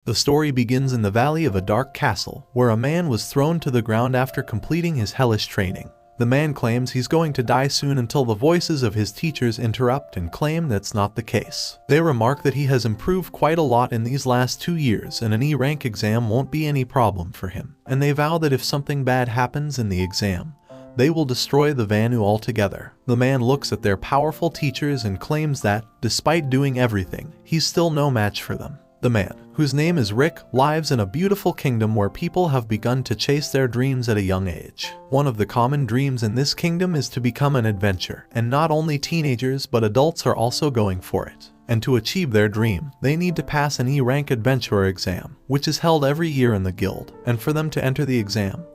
The story begins in the valley of a dark castle, where a man was thrown to the ground after completing his hellish training. The man claims he's going to die soon until the voices of his teachers interrupt and claim that's not the case. They remark that he has improved quite a lot in these last 2 years and an E rank exam won't be any problem for him, and they vow that if something bad happens in the exam, they will destroy the Vanu altogether. The man looks at their powerful teachers and claims that, despite doing everything, he's still no match for them. The man, whose name is Rick, lives in a beautiful kingdom where people have begun to chase their dreams at a young age. One of the common dreams in this kingdom is to become an adventurer, and not only teenagers but adults are also going for it. And to achieve their dream, they need to pass an E rank adventurer exam, which is held every year in the guild, and for them to enter the exam,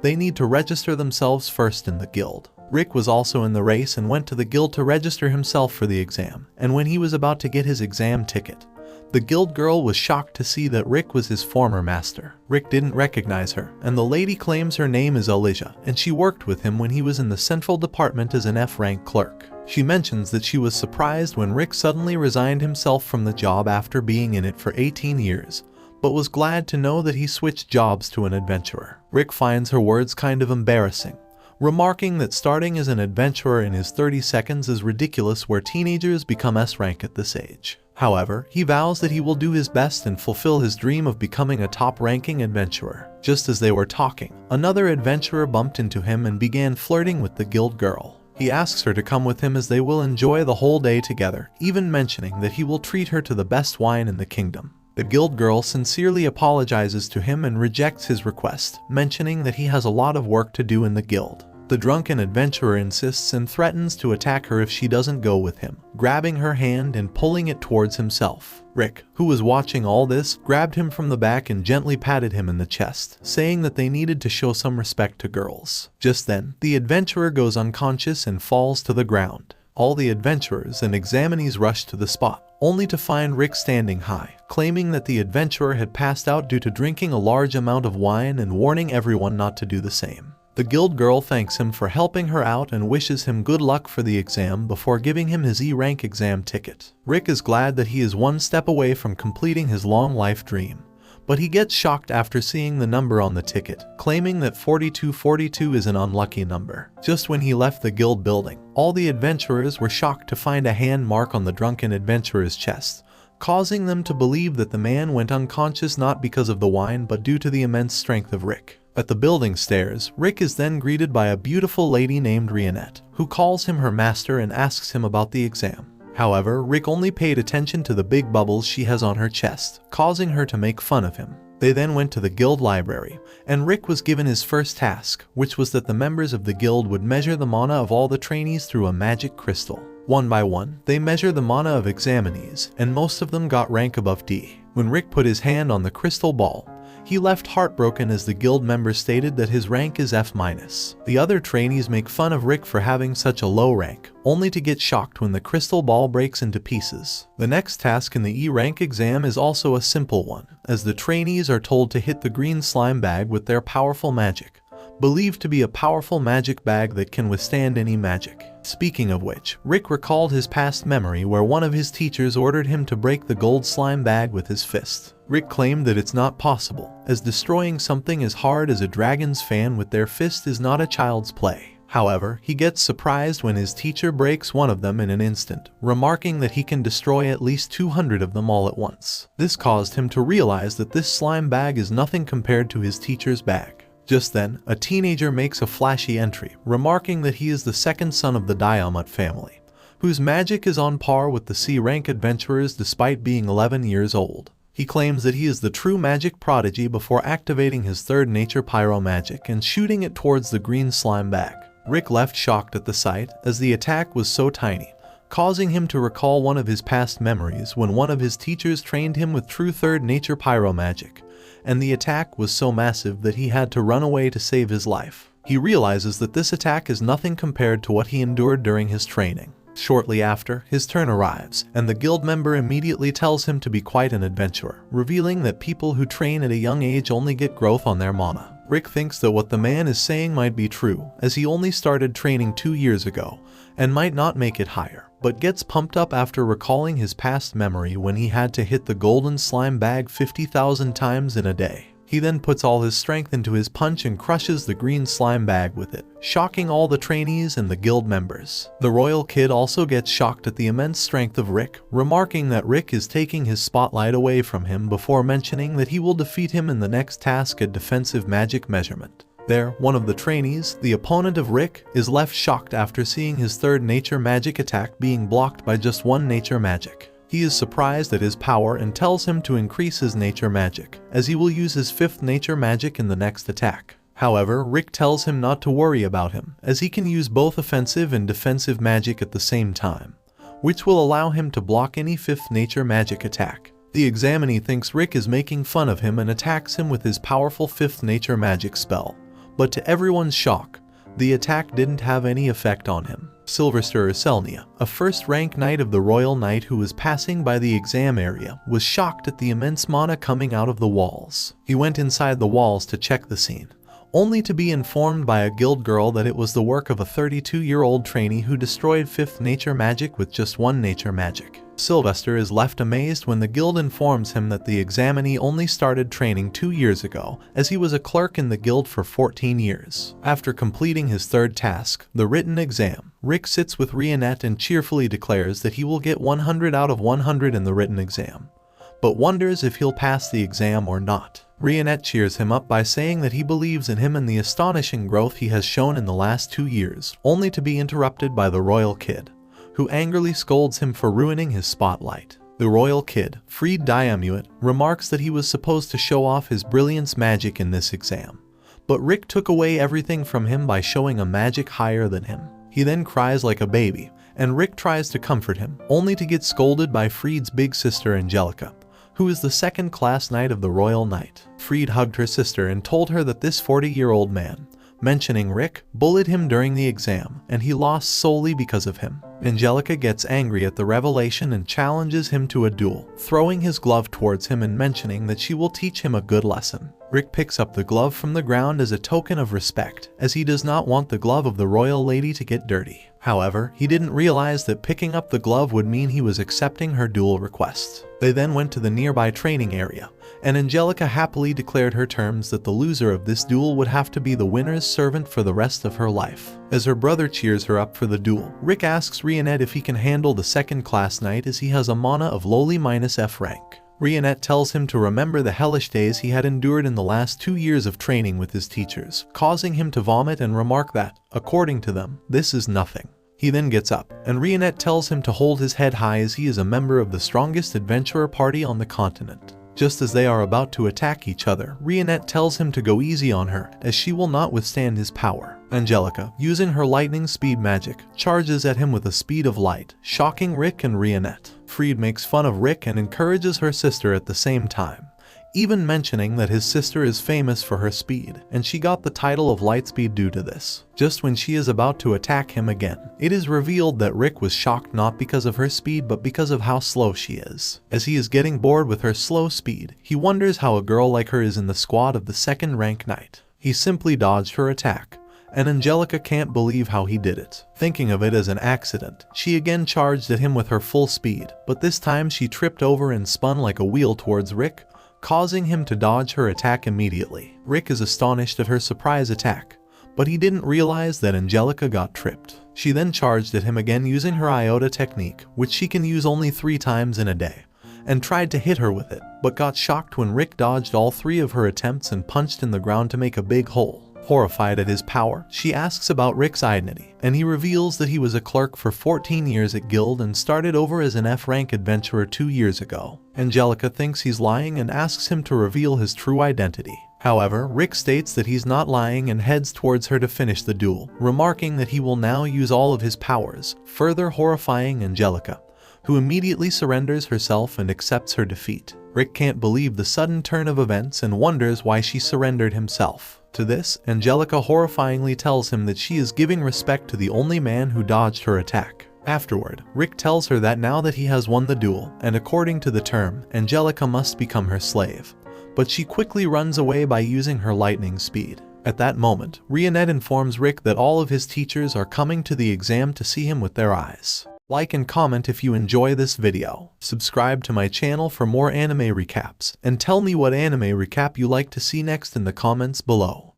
they need to register themselves first in the guild. Rick was also in the race and went to the guild to register himself for the exam, and when he was about to get his exam ticket, the guild girl was shocked to see that Rick was his former master. Rick didn't recognize her, and the lady claims her name is Angelica, and she worked with him when he was in the central department as an F-rank clerk. She mentions that she was surprised when Rick suddenly resigned himself from the job after being in it for 18 years, but was glad to know that he switched jobs to an adventurer. Rick finds her words kind of embarrassing, remarking that starting as an adventurer in his 30 seconds is ridiculous where teenagers become S-rank at this age. However, he vows that he will do his best and fulfill his dream of becoming a top-ranking adventurer. Just as they were talking, another adventurer bumped into him and began flirting with the guild girl. He asks her to come with him as they will enjoy the whole day together, even mentioning that he will treat her to the best wine in the kingdom. The guild girl sincerely apologizes to him and rejects his request, mentioning that he has a lot of work to do in the guild. The drunken adventurer insists and threatens to attack her if she doesn't go with him, grabbing her hand and pulling it towards himself. Rick, who was watching all this, grabbed him from the back and gently patted him in the chest, saying that they needed to show some respect to girls. Just then, the adventurer goes unconscious and falls to the ground. All the adventurers and examinees rush to the spot, only to find Rick standing high, claiming that the adventurer had passed out due to drinking a large amount of wine and warning everyone not to do the same. The guild girl thanks him for helping her out and wishes him good luck for the exam before giving him his E-rank exam ticket. Rick is glad that he is one step away from completing his long life dream, but he gets shocked after seeing the number on the ticket, claiming that 4242 is an unlucky number. Just when he left the guild building, all the adventurers were shocked to find a hand mark on the drunken adventurer's chest, causing them to believe that the man went unconscious not because of the wine but due to the immense strength of Rick. At the building stairs, Rick is then greeted by a beautiful lady named Rionette, who calls him her master and asks him about the exam. However, Rick only paid attention to the big bubbles she has on her chest, causing her to make fun of him. They then went to the guild library, and Rick was given his first task, which was that the members of the guild would measure the mana of all the trainees through a magic crystal. One by one, they measure the mana of examinees, and most of them got rank above D. When Rick put his hand on the crystal ball, he left heartbroken as the guild members stated that his rank is F-. The other trainees make fun of Rick for having such a low rank, only to get shocked when the crystal ball breaks into pieces. The next task in the E-rank exam is also a simple one, as the trainees are told to hit the green slime bag with their powerful magic, believed to be a powerful magic bag that can withstand any magic. Speaking of which, Rick recalled his past memory where one of his teachers ordered him to break the gold slime bag with his fist. Rick claimed that it's not possible, as destroying something as hard as a dragon's fan with their fist is not a child's play. However, he gets surprised when his teacher breaks one of them in an instant, remarking that he can destroy at least 200 of them all at once. This caused him to realize that this slime bag is nothing compared to his teacher's bag. Just then, a teenager makes a flashy entry, remarking that he is the second son of the Diamut family, whose magic is on par with the C-rank adventurers despite being 11 years old. He claims that he is the true magic prodigy before activating his third nature pyro magic and shooting it towards the green slime bag. Rick left shocked at the sight, as the attack was so tiny, causing him to recall one of his past memories when one of his teachers trained him with true third nature pyro magic, and the attack was so massive that he had to run away to save his life. He realizes that this attack is nothing compared to what he endured during his training. Shortly after, his turn arrives, and the guild member immediately tells him to be quite an adventurer, revealing that people who train at a young age only get growth on their mana. Rick thinks that what the man is saying might be true, as he only started training 2 years ago, and might not make it higher. but gets pumped up after recalling his past memory when he had to hit the golden slime bag 50,000 times in a day. He then puts all his strength into his punch and crushes the green slime bag with it, shocking all the trainees and the guild members. The royal kid also gets shocked at the immense strength of Rick, remarking that Rick is taking his spotlight away from him before mentioning that he will defeat him in the next task at defensive magic measurement. There, one of the trainees, the opponent of Rick, is left shocked after seeing his third nature magic attack being blocked by just one nature magic. He is surprised at his power and tells him to increase his nature magic, as he will use his fifth nature magic in the next attack. However, Rick tells him not to worry about him, as he can use both offensive and defensive magic at the same time, which will allow him to block any fifth nature magic attack. The examinee thinks Rick is making fun of him and attacks him with his powerful fifth nature magic spell, but to everyone's shock, the attack didn't have any effect on him. Sylvester Urselnia, a first-rank knight of the Royal Knight who was passing by the exam area, was shocked at the immense mana coming out of the walls. He went inside the walls to check the scene, only to be informed by a guild girl that it was the work of a 32-year-old trainee who destroyed fifth nature magic with just one nature magic. Sylvester is left amazed when the guild informs him that the examinee only started training 2 years ago, as he was a clerk in the guild for 14 years. After completing his third task, the written exam, Rick sits with Rionette and cheerfully declares that he will get 100 out of 100 in the written exam, but wonders if he'll pass the exam or not. Rionette cheers him up by saying that he believes in him and the astonishing growth he has shown in the last 2 years, only to be interrupted by the royal kid, who angrily scolds him for ruining his spotlight. The royal kid, Freed Diamuit, remarks that he was supposed to show off his brilliance magic in this exam, but Rick took away everything from him by showing a magic higher than him. He then cries like a baby, and Rick tries to comfort him, only to get scolded by Freed's big sister Angelica, who is the second-class knight of the Royal Knight. Freed hugged her sister and told her that this 40-year-old man, mentioning Rick, bullied him during the exam, and he lost solely because of him. Angelica gets angry at the revelation and challenges him to a duel, throwing his glove towards him and mentioning that she will teach him a good lesson. Rick picks up the glove from the ground as a token of respect, as he does not want the glove of the royal lady to get dirty. However, he didn't realize that picking up the glove would mean he was accepting her duel request. They then went to the nearby training area, and Angelica happily declared her terms that the loser of this duel would have to be the winner's servant for the rest of her life. As her brother cheers her up for the duel, Rick asks Rionette if he can handle the second-class knight as he has a mana of lowly -F rank. Rionette tells him to remember the hellish days he had endured in the last 2 years of training with his teachers, causing him to vomit and remark that, according to them, this is nothing. He then gets up, and Rionette tells him to hold his head high as he is a member of the strongest adventurer party on the continent. Just as they are about to attack each other, Rionette tells him to go easy on her, as she will not withstand his power. Angelica, using her lightning speed magic, charges at him with the speed of light, shocking Rick and Rionette. Freed makes fun of Rick and encourages her sister at the same time, even mentioning that his sister is famous for her speed, and she got the title of Lightspeed due to this. Just when she is about to attack him again, it is revealed that Rick was shocked not because of her speed but because of how slow she is. As he is getting bored with her slow speed, he wonders how a girl like her is in the squad of the second-rank knight. He simply dodged her attack, and Angelica can't believe how he did it. Thinking of it as an accident, she again charged at him with her full speed, but this time she tripped over and spun like a wheel towards Rick, causing him to dodge her attack immediately. Rick is astonished at her surprise attack, but he didn't realize that Angelica got tripped. She then charged at him again using her iota technique, which she can use only 3 times in a day, and tried to hit her with it, but got shocked when Rick dodged all 3 of her attempts and punched in the ground to make a big hole. Horrified at his power, she asks about Rick's identity, and he reveals that he was a clerk for 14 years at Guild and started over as an F-rank adventurer 2 years ago. Angelica thinks he's lying and asks him to reveal his true identity. However, Rick states that he's not lying and heads towards her to finish the duel, remarking that he will now use all of his powers, further horrifying Angelica, who immediately surrenders herself and accepts her defeat. Rick can't believe the sudden turn of events and wonders why she surrendered himself. To this, Angelica horrifyingly tells him that she is giving respect to the only man who dodged her attack. Afterward, Rick tells her that now that he has won the duel, and according to the term, Angelica must become her slave, but she quickly runs away by using her lightning speed. At that moment, Rionette informs Rick that all of his teachers are coming to the exam to see him with their eyes. Like and comment if you enjoy this video. Subscribe to my channel for more anime recaps, and tell me what anime recap you like to see next in the comments below.